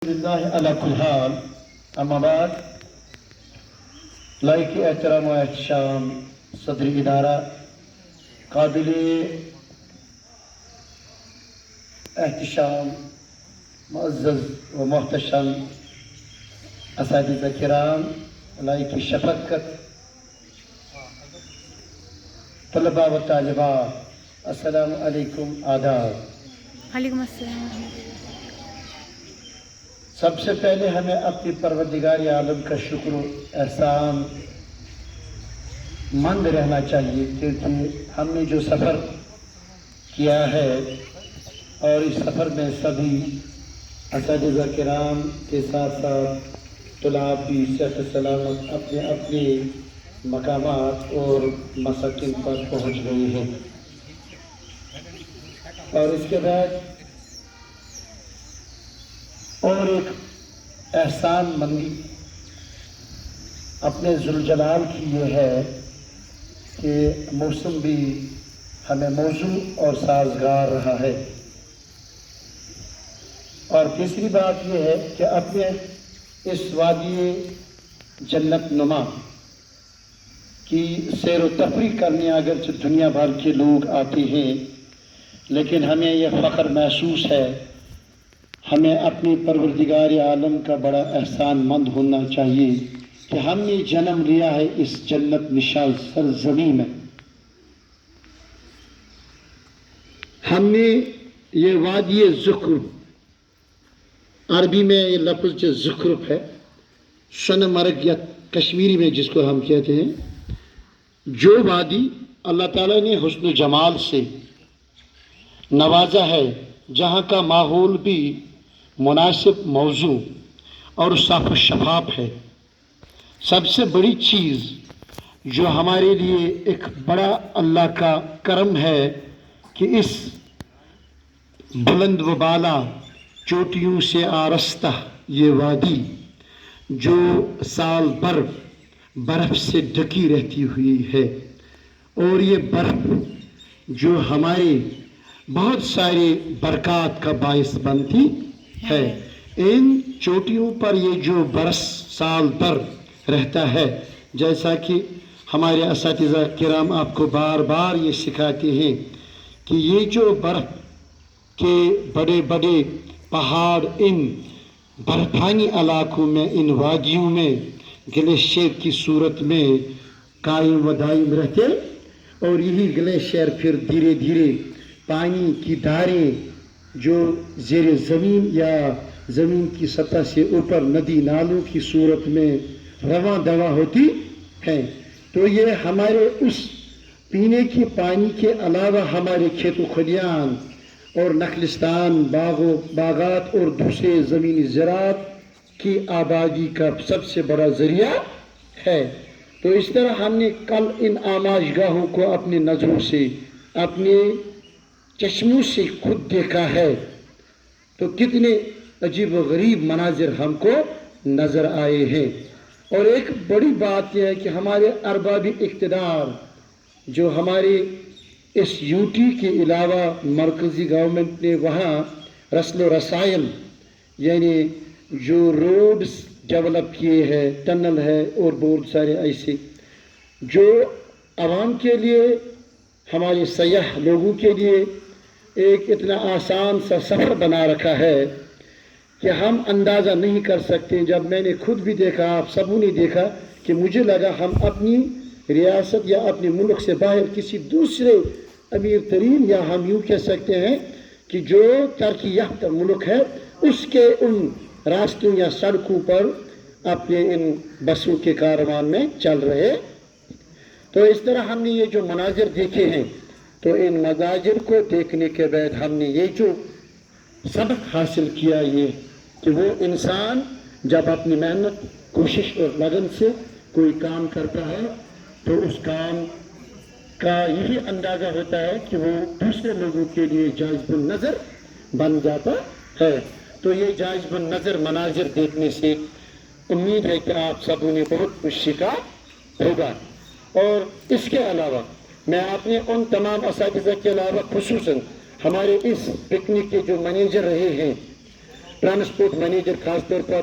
لله على كل حال. اما بعد لائق احترام و احتشام صدر ادارہ قابل احتشام معزز و محتشم اساتذہ کرام، لائق شفقت طلباء و طالبات، السلام علیکم، آداب۔ وعلیکم السلام۔ سب سے پہلے ہمیں اپنی پروردگار عالم کا شکر و احسان مند رہنا چاہیے، کیونکہ ہم نے جو سفر کیا ہے اور اس سفر میں سبھی اساتذہ کرام کے ساتھ ساتھ طلاب بھی صحت سلامت اپنے اپنے مقامات اور مساکن پر پہنچ گئے ہیں، اور اس کے بعد اور ایک احسان مندی اپنے ذوالجلال کی یہ ہے کہ موسم بھی ہمیں موزوں اور سازگار رہا ہے، اور تیسری بات یہ ہے کہ اپنے اس وادی جنت نما کی سیر و تفریح کرنے اگرچہ دنیا بھر کے لوگ آتے ہیں، لیکن ہمیں یہ فخر محسوس ہے، ہمیں اپنی پروردگار عالم کا بڑا احسان مند ہونا چاہیے کہ ہم نے جنم لیا ہے اس جنت نشان سرزمین میں۔ ہم نے یہ وادی زخرف، عربی میں یہ لفظ جو زخرف ہے، سونمرگ یا کشمیری میں جس کو ہم کہتے ہیں، جو وادی اللہ تعالیٰ نے حسن و جمال سے نوازا ہے، جہاں کا ماحول بھی مناسب موزوں اور صاف و شفاف ہے۔ سب سے بڑی چیز جو ہمارے لیے ایک بڑا اللہ کا کرم ہے کہ اس بلند و بالا چوٹیوں سے آراستہ یہ وادی جو سال بھر برف سے ڈھکی رہتی ہوئی ہے، اور یہ برف جو ہمارے بہت سارے برکات کا باعث بنتی ہے۔ ان چوٹیوں پر یہ جو برس سال بھر رہتا ہے، جیسا کہ ہمارے اساتذہ کرام آپ کو بار بار یہ سکھاتے ہیں کہ یہ جو برف کے بڑے بڑے پہاڑ ان برفانی علاقوں میں، ان وادیوں میں گلیشیئر کی صورت میں قائم و دائم رہتے، اور یہی گلیشیئر پھر دھیرے دھیرے پانی کی دھاریں جو زیر زمین یا زمین کی سطح سے اوپر ندی نالوں کی صورت میں رواں دواں ہوتی ہیں، تو یہ ہمارے اس پینے کے پانی کے علاوہ ہمارے کھیت و کھلیان اور نخلستان، باغات اور دوسرے زمینی زراعت کی آبادی کا سب سے بڑا ذریعہ ہے۔ تو اس طرح ہم نے کل ان آماج گاہوں کو اپنی نظروں سے، اپنے چشموں سے خود دیکھا ہے، تو کتنے عجیب و غریب مناظر ہم کو نظر آئے ہیں۔ اور ایک بڑی بات یہ ہے کہ ہمارے ارباب اقتدار جو ہمارے اس یو ٹی کے علاوہ مرکزی گورنمنٹ نے وہاں رسل و رسائل یعنی جو روڈز ڈیولپ کیے ہیں، ٹنل ہے اور بہت سارے ایسے جو عوام کے لیے، ہمارے سیاح لوگوں کے لیے ایک اتنا آسان سا سفر بنا رکھا ہے کہ ہم اندازہ نہیں کر سکتے۔ جب میں نے خود بھی دیکھا، آپ سبوں نے دیکھا، کہ مجھے لگا ہم اپنی ریاست یا اپنے ملک سے باہر کسی دوسرے امیر ترین، یا ہم یوں کہہ سکتے ہیں کہ جو ترقی یافتہ ملک ہے، اس کے ان راستوں یا سڑکوں پر اپنے ان بسوں کے کاروان میں چل رہے۔ تو اس طرح ہم نے یہ جو مناظر دیکھے ہیں، تو ان مناظر کو دیکھنے کے بعد ہم نے یہ جو سبق حاصل کیا، یہ کہ وہ انسان جب اپنی محنت، کوشش اور لگن سے کوئی کام کرتا ہے تو اس کام کا یہی اندازہ ہوتا ہے کہ وہ دوسرے لوگوں کے لیے جائز النظر بن جاتا ہے۔ تو یہ جائز النظر مناظر دیکھنے سے امید ہے کہ آپ سبوں نے بہت کچھ سیکھا ہوگا۔ اور اس کے علاوہ میں اپنے ان تمام اساتذہ کے علاوہ خصوصاً ہمارے اس پکنک کے جو مینیجر رہے ہیں، ट्रांसपोर्ट मैनेजर खास तौर पर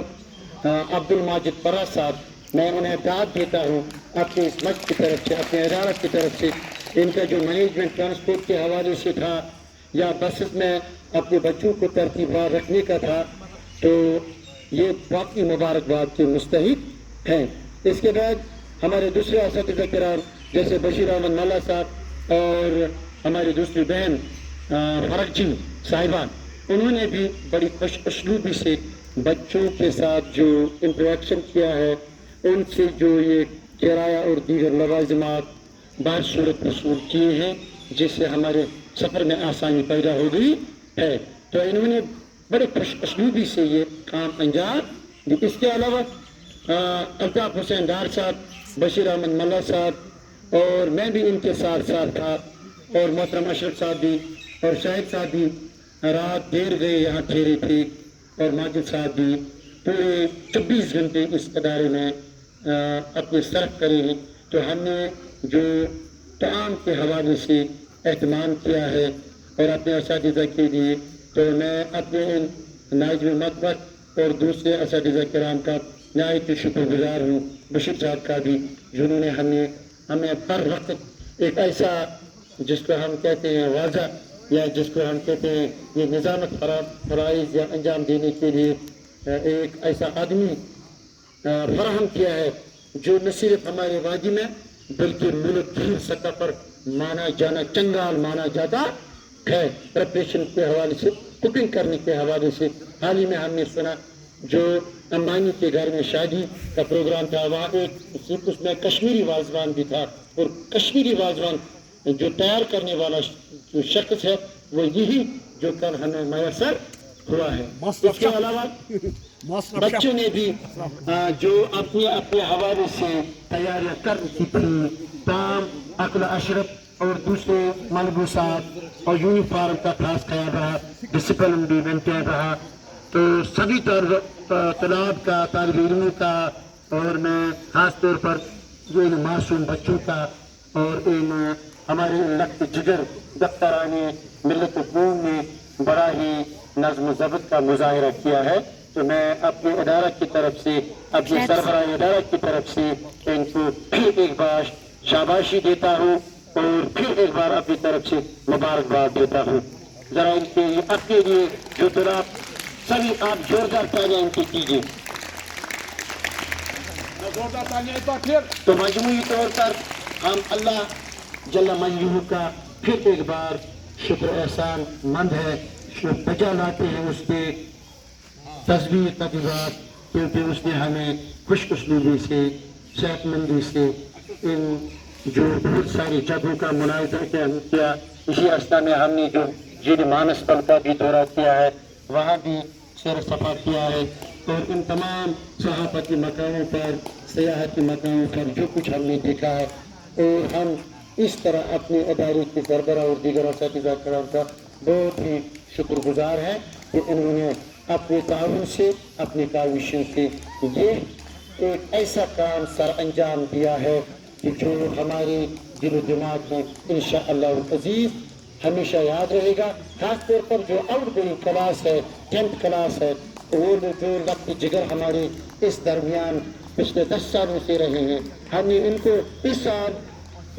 अब्दुल माजिद पर्रा साहब, मैं उन्हें दाद देता हूँ अपनी इस मस्जिद की तरफ से, अपने इदारत की तरफ से। इनका जो मैनेजमेंट ट्रांसपोर्ट के हवाले से था या बसेस में अपने बच्चों को तरतीबार रखने का था, तो ये वाकई मुबारकबाद के मुस्तहिक हैं। इसके बाद हमारे दूसरे असातिज़ा किराम जैसे बशीर अहमद मल्ला साहब और हमारी दूसरी बहन फरक जी साहिबान, उन्होंने भी बड़ी खुश उसलूबी से बच्चों के साथ जो इंटरेक्शन किया है, उनसे जो ये किराया और दीगर लवाज़िमात बार सूरत वसूल किए हैं, जिससे हमारे सफ़र में आसानी पैदा हो गई है। तो इन्होंने बड़े खुश उसलूबी से ये काम अंजाम दी। इसके अलावा अल्ताफ़ हुसैन डार साहब, बशीर अहमद मल्ला साहब और मैं भी इनके साथ साथ था, और मोहतरम अशरफ साहब भी और शाहिद साहब भी रात देर गए यहाँ ठहरे थे, और माजिद साहब भी पूरे 24 घंटे इस अदारे में अपने सर्फ करे हैं। तो हमने जो ताम के हवाले से एहतमाम किया है और अपने असातिज़ा के लिए, तो मैं अपने इन नाइज़ मकबत और दूसरे असातिज़ा किराम का नहायत शुक्रगुजार हूँ, बशीर साहब का भी, जिन्होंने हमें हर वक्त एक ऐसा, जिसको हम कहते हैं वाज़ा, या जिसको हम कहते हैं ये निज़ामत फ़राइज़ या अंजाम देने के लिए एक ऐसा आदमी फराहम किया है, जो न सिर्फ हमारे वादी में बल्कि मुल्क की सतह पर माना जाना, चंगाल माना जाता है। प्रिपरेशन के हवाले से, कुकिंग करने के हवाले से हाल ही में हमने सुना जो अंबानी के घर में शादी का प्रोग्राम था, वहाँ एक उसमें कश्मीरी वाजवान भी था, और कश्मीरी वाजवान जो तैयार करने वाला जो शख्स है वो यही जो कल हमें मैसर हुआ है। इसके अलावा बच्चों ने भी जो अपने अपने हवाले से तैयारियां कर रखी थी, ताम अकल अशरफ और दूसरे मलबूसात और यूनिफॉर्म का खास ख्याल रहा, डिसिप्लिन भी मेंटेन रहा। तो सभी तलाब का, तालिब इल्मों का, और मैं खास तौर पर जो इन मासूम बच्चों का और इन हमारे लख्त जिगर दफ्तरानी मिलत खून ने बड़ा ही नज़्म ज़ब्त का मुजाहिरा किया है। तो मैं अपने अदालत की तरफ से, अपने सरबराह अदालत की तरफ से इनको फिर एक बार शाबाशी देता हूँ और फिर एक बार अपनी तरफ से मुबारकबाद देता हूँ। ज़रा इनके अपने लिए जो तलाब सभी आप जोरदार तालियां इनकी कीजिए। तो मजमूई तौर पर हम अल्लाह जल्ला मजलूह का फिर एक बार शुक्र एहसान मंद है, बजा लाते हैं उसके तस्वीर तकरीबात, क्योंकि उसने हमें खुश उसलूबी से, सेहतमंदी से इन जो बहुत सारी जगहों का मुनाज़ा किया। इसी अवस्था में हमने जो जिन मानस पल का भी दौरा किया है, वहाँ भी सैर सफा किया है, और इन तमाम सहाफती मकामों पर, सियाहती मकामों पर जो कुछ हमने देखा है, और हम इस तरह अपने अदारे के सरबराह और दीगर असातिज़ा किराम का बहुत ही शुक्रगुजार हैं कि इन्होंने अपने ताउन से, अपनी काविशों से ये एक ऐसा काम सर अंजाम दिया है कि जो हमारे दिल दिमाग में इंशाअल्लाह अज़ीज़ हमेशा याद रहेगा। खास तौर पर जो आउटगोइंग क्लास है, 10th क्लास है, वो जो लफ्ज़ जिगर हमारे इस दरमियान पिछले 10 सालों से रहे हैं, हमने इनको इस साल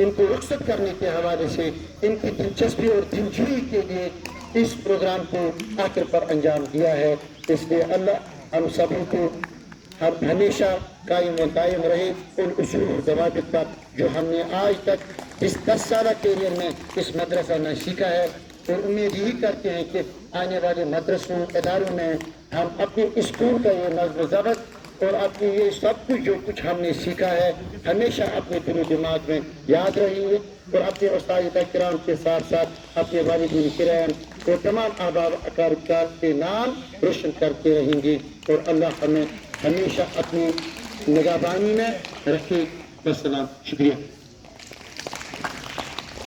इनको रुखसत करने के हवाले से इनकी दिलचस्पी और दिलजोई के लिए इस प्रोग्राम को आखिर पर अंजाम दिया है। इसलिए अल्लाह हम सभी को हम हमेशा कायम व कायम रहे उन उसूल और ज़वाबित पर जो हमने आज तक इस 10 साल कैरियर में इस मदरसा में सीखा है, और उम्मीद यही करते हैं कि आने वाले मदरसों इदारों में हम अपने स्कूल का ये नज़्म ज़ब्त और अपनी ये सब कुछ जो कुछ हमने सीखा है हमेशा अपने दिल दिमाग में याद रहेंगे, और अपने उस्ताद किराम के साथ साथ अपने वालिदैन किराम और तमाम अहबाब अकारिब के नाम रोशन करते रहेंगे, और अल्लाह हमें हमेशा अपनी निगहबानी में रखे। वस्सलाम, शुक्रिया।